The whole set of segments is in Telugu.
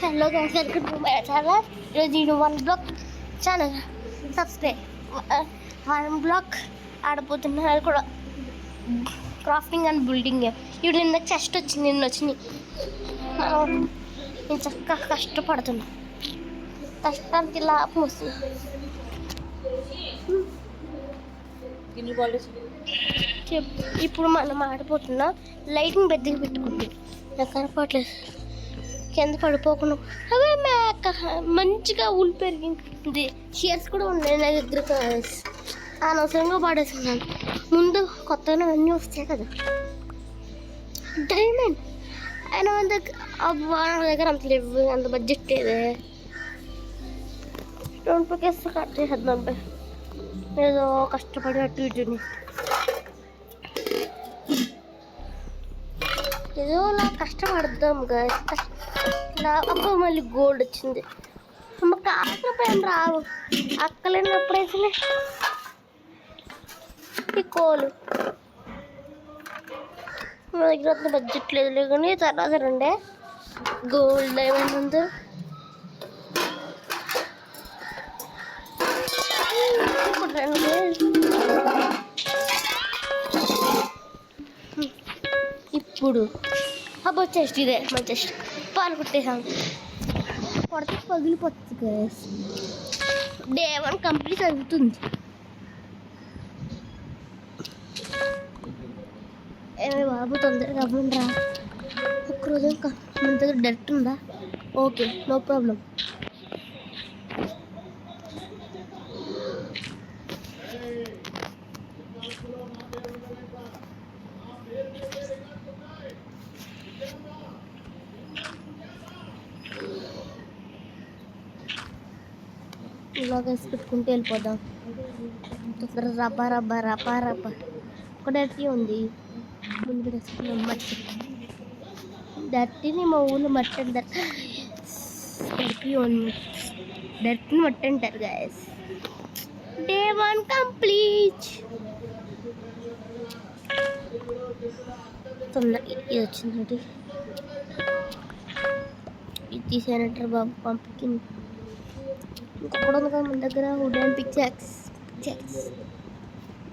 Hello guys, welcome to my channel. ఈరోజు నేను one block channel subscribe one block ఆడబోతున్నాను. అది కూడా క్రాఫ్టింగ్ అండ్ బిల్డింగ్. ఇప్పుడు నిన్న చెస్ట్ వచ్చింది, వచ్చినాయి. నేను చక్కగా కష్టపడుతున్నా, కష్టానికి లాభం వస్తుంది. ఇప్పుడు మనం ఆడిపోతున్నా. లైటింగ్ పెద్దగా పెట్టుకుంటే నాకు కనపడలేదు, కింద పడిపోకుండా. అవే మంచిగా ఊళ్ళు పెరిగింది. షేర్స్ కూడా ఉన్నాయి నా దగ్గర. అనవసరంగా పాడేసుకున్నాను. ముందు కొత్తగా అన్నీ వస్తాయి కదా. డైమండ్ అయినా మన దగ్గర అంత లేవు, అంత బడ్జెట్ లేదే. 20 కేసు కట్ చేసేద్దాం. ఏదో కష్టపడి అటు ఇటుని ఏదోలా కష్టపడదాం కదా. అప్పుడు మళ్ళీ గోల్డ్ వచ్చింది. మాకు ఆకలిపోయాను రావు. అక్కలేనప్పుడైతే ఈ కోలు మా దగ్గర అంత బడ్జెట్ లేదు కానీ తర్వాత రండే గోల్డ్ డైమండ్ ఉంది. ఇప్పుడు అబ్బో చెస్ట్ ఇదే మన చెస్ట్ పాలు కుట్టేసాం. కొడితే పగిలిపోతుంది గైస్. డే 1 కంప్లీట్ అవుతుంది. ఏమే బాబు తొందరగా అవ్వండి రా. ఒక్కరోజు మన దగ్గర డైరెక్ట్ ఉందా? Okay, no problem. ఇలా వేసి పెట్టుకుంటూ వెళ్ళిపోదాం. రబ్బా రబ్బా రబ్బా రబ్బా ఒక డర్టీ ఉంది. ముందు వేసుకున్నాం మట్టి. డర్టీని మా ఊళ్ళో మట్టి అంటారు. డర్టీని మట్టి అంటారు గాయస్. Day 1 complete. ఇది వచ్చింది. ఇది తీసేనంటారు బాబు. పంపించింది ఇంకొకటి ఉంది కదా మన దగ్గర. వుడెన్ పిక్చాక్స్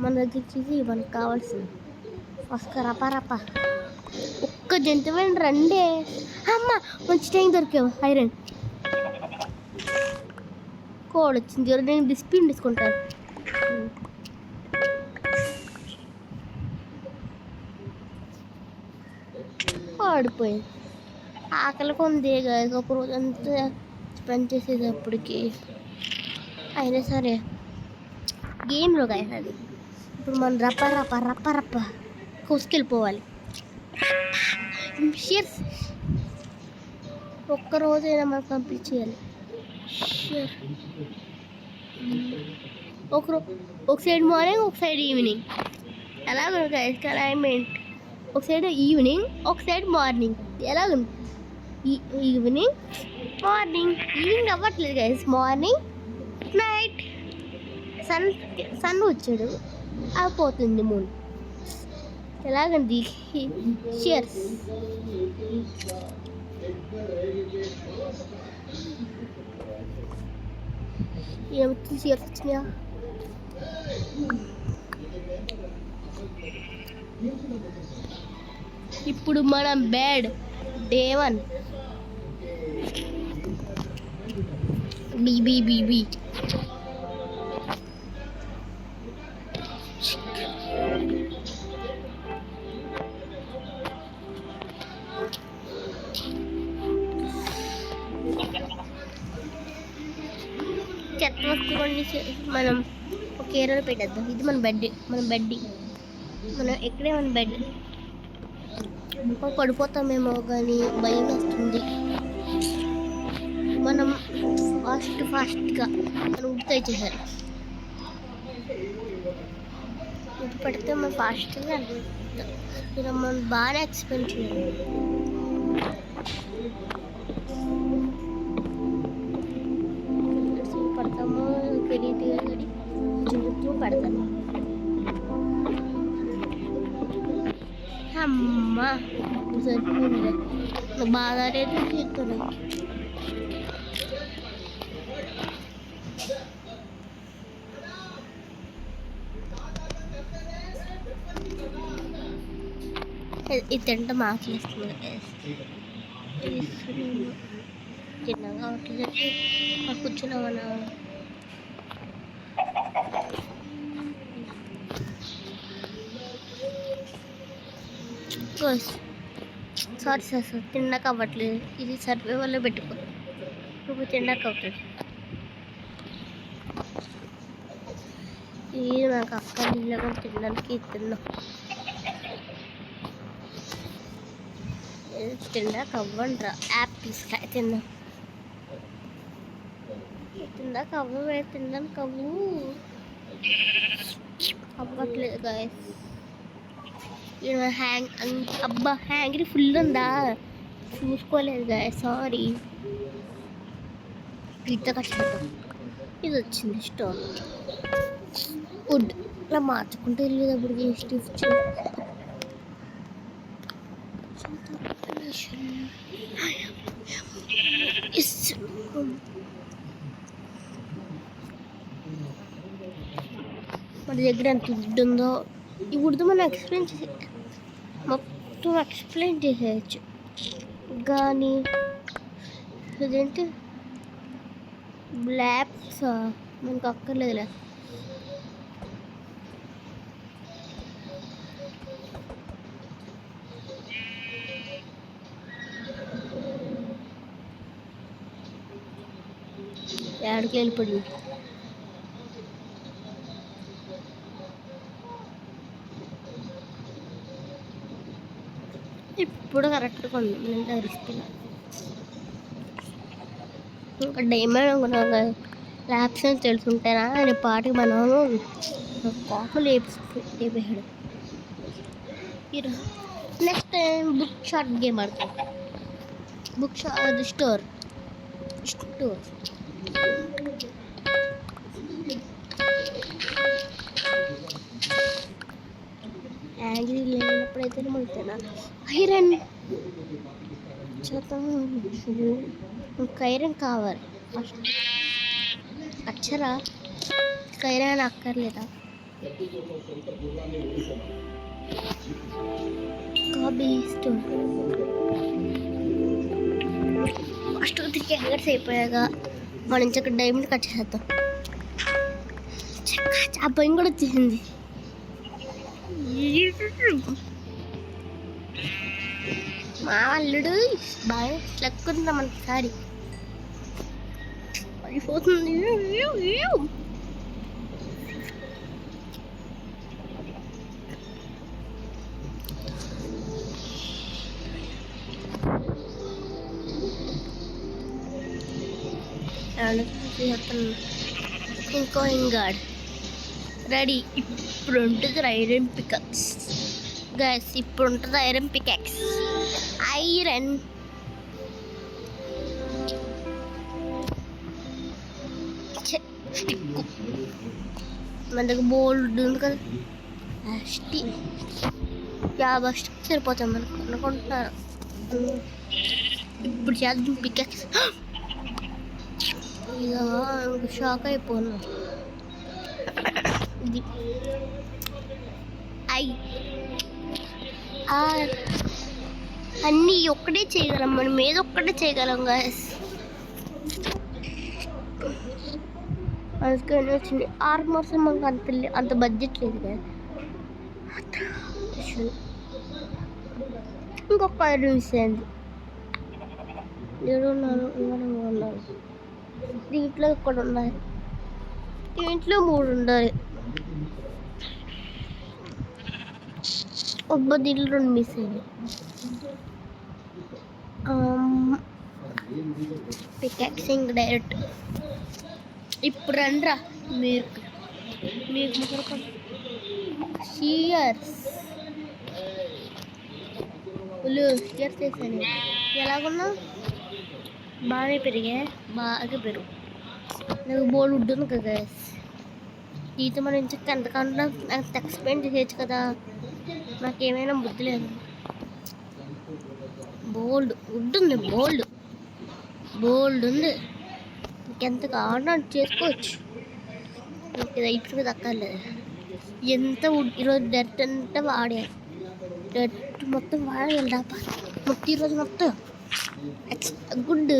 మన దగ్గర చూసి మనకు కావాల్సింది. ఫస్ట్ రప ఒక్క జంతువు రండే. అమ్మ మంచి టైం దొరికావు. ఐరన్ కోడ్ వచ్చింది. నేను డిస్పిన్ తీసుకుంటాను. ఆడిపోయింది. ఆకలికి ఉంది కాదు. ఒక రోజు అంతా స్పెండ్ చేసేటప్పటికి అయినా సరే గేమ్లో కాదు అది. ఇప్పుడు మనం రప్ప కోసుకెళ్ళిపోవాలి. షేర్స్ ఒక్కరోజైనా మనం కంప్లీట్ చేయాలి. షూర్. ఒక సైడ్ మార్నింగ్, ఒక సైడ్ ఈవినింగ్. ఎలాగ క్లైమేట్ ఒక సైడ్ ఈవినింగ్, ఒక సైడ్ మార్నింగ్. ఎలాగుంది? Evening morning. ఈవినింగ్ అవ్వట్లేదు గైస్, మార్నింగ్ నైట్. సన్ వచ్చాడు, అయిపోతుంది మూన్. ఎలాగండి? షేర్స్ ఏమవుతుంది? షేర్స్ వచ్చినాయా? ఇప్పుడు మనం బెడ్ డే 1 బీబీ చెత్త వస్తువులన్నీ మనం ఒక ఏరియాలో పెట్టేద్దాం. ఇది మన బెడ్. మనం ఎక్కడే మన బెడ్. పడిపోతామేమో కానీ భయం వస్తుంది. మనం ఫాస్ట్గా మనం ఉడితే చేయాలి. ఇది పడితే మనం ఫాస్ట్గా ఇలా మనం బాగా ఎక్స్పెండ్ చేయాలి. పడతాము తెలియదు జరుగుతూ పడతాము. అమ్మ సరిపోయింది. బాగా రేటు చేస్తున్నాయి. ఇది తింటే మాకేస్తుంది తిన్నాం కాబట్టి కూర్చున్నామన్నా. సారీ సార్ తిన్నాక అవ్వట్లేదు, ఇది సర్వే వల్ల పెట్టుకో, నువ్వు తిన్నాక అవుతుంది. ఇది నాకు అక్క నీళ్ళగా తినడానికి తిన్నాం, తిన్నాక అవ్వండిరా యాపిల్స్ తిన్నాం, తిన్నాక అవ్వవే, తినడానికి అవ్వట్లేదు గాయస్. అబ్బా హ్యాంగరీ ఫుల్ ఉందా, చూసుకోలేదు గాయస్, సారీ. ఇంత కష్టపడతాం. ఇది వచ్చింది స్టోర్ వుడ్, ఇలా మార్చుకుంటే వెళ్ళేటప్పుడు స్టిఫ్ మన దగ్గర ఎంత వుడ్ ఉందో ఈ వుడ్ మనం మొత్తం ఎక్స్ప్లెయిన్ చేసేయచ్చు, కానీ ఇదేంటి బ్లాక్స్ మనకు అక్కర్లేదులే. ఏడికి వెళ్ళిపోయింది. ఇప్పుడు కరెక్ట్గా ఉంది, నేను ధరిస్తున్నా. ఇంకా డైమండ్ ల్యాబ్స్ అని తెలుసుంటారా అని పాటికి మనము కాఫీ లేపేసాడు. Next time book shot game ఆడతాం. బుక్ షాట్ స్టోర్ యాంగ్రీ లేనప్పుడైతే మొదలుతానా ఐరన్ ఐరన్ కావాలి ఫస్ట్. అచ్చరా ఐరన్ అక్కర్లేదా? ఫస్ట్ 3 హ్యాంగర్స్ అయిపోయాక మనం ఇంకొక డైమండ్ కట్ చేద్దాం. ఆ పైన కూడా వచ్చేసింది. మా అల్లుడు బాగా లెక్కుందా మనకిసారి అయిపోతుంది. ఇంకో ఇంగాడ్ రెడీ. ఇప్పుడు ఉంటుంది ఐరన్ పికాక్స్ గైస్, ఇప్పుడు ఉంటుంది ఐరన్ పికాక్స్. ఐరన్ మన దగ్గర బోల్డ్ ఉంది కదా, బస్ట్ సరిపోతాం మనకు అనుకుంటున్నారు. ఇప్పుడు చేద్దాం పికాక్స్. ఇక షాక్ అయిపోను. ఇది అన్నీ ఒక్కటే చేయగలం, మనం ఏదో ఒక్కటే చేయగలం గాయస్. అందుకని వచ్చింది ఆర్మర్స్. మనకు అంత బడ్జెట్ లేదు కదా. ఇంకొక ఐరన్ మిస్ అయింది. 7 ఉన్నారు. దీంట్లో ఇక్కడ ఉన్నాయి, దీంట్లో 3 ఉండాలి. దీంట్లో 2 మిస్ అయ్యాయి. పికాక్సింగ్ డైరెక్ట్. ఇప్పుడు రండ్రా మీకు షియర్స్ చేశాను. ఎలాగున్నా బాగానే పెరిగా, బాగా పెరుగు. నాకు బోల్ ఉంటుంది కదా ఈత మన నుంచి ఎంతకన్నా నాకు ఎక్స్ప్లెయిన్ చేయొచ్చు కదా, నాకేమైనా బుద్ధి లేదు. బోల్డ్ ఉంటుంది, బోల్డ్ ఉంది. ఇంకెంత కావాలన్నా చేసుకోవచ్చు. ఇప్పుడు దక్కర్లేదు. ఎంత ఈరోజు డెట్ అంతా వాడే మొత్తం వాడాలి డాబా మొత్తం ఈరోజు మొత్తం గుడ్.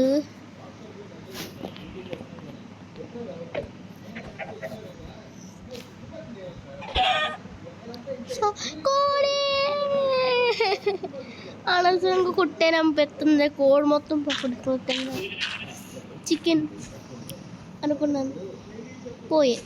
సో కోడి అనవసరంగా కుట్టేనంపెత్తుంది. కోడి మొత్తం పట్టుకుంటుంది. చికెన్ అనుకున్నాను పోయే.